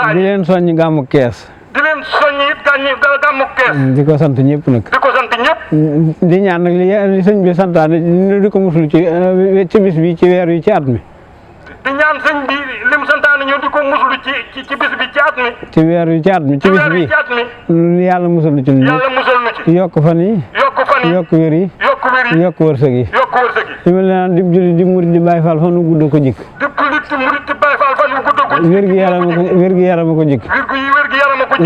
gaañ di leen soññi gàmmu Kees. di leen soññi it gàmmu Kees. di ko sant ñëpp nag. di ko sant ñëpp. di ñaan nag li sëñ bi santaane di ko muslu ci bis bi ci weer wi ci at mi. di ñaan sëñ bi lim santaane ñu di ko muslu ci bis bi ci at mi. ci weer wi ci at mi ci bis bi yàlla musal na ci ñun. yàlla musal na ci. yokk fan yi. yokk fan yi. yokk wér yi. yokk wér yi. yokk wërsëg yi. yokk wërsëg yi. li ma leen di julli di murid di Baay Faal fan wu gudd ko jikk. di jullit di murid di Baay Faal fan wu gudd ko jikk. wér gi yaram ko jikk. wér gi yaram ko jikk.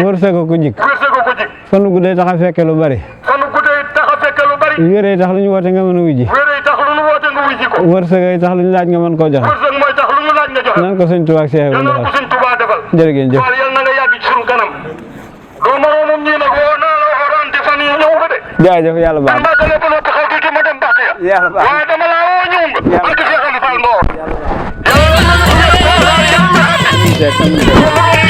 wërsëg ko jikk. wërsëg ko jikk. fan wu guddee tax a fekke lu bari. fan wu guddee tax a fekke lu bari. wéree tax lu ñu woote nga mën a wujji. wéree tax lu ñu woote nga wujji ko. wërsëg yi tax lu ñu laaj nga mën koo joxe. wërsëg mooy tax lu ñu laaj nga joxe. nan ko sëñ Tuubaa ak Seex yal na ko sëñ Tuubaa defal. jërë ngeen jëf. Faal yal na nga yàgg ci sunu kanam. doo moroomam ñii nag woo naa la waxoon te fan yi ñëw nga de. jaajëf yàlla baax man maa dalee ba noppi xaw tuuti ma dem bàq ya. yàlla baax waaye dama laa woo ñëw nga. yàlla barke Seex Aliou Fall Mbaor. baax.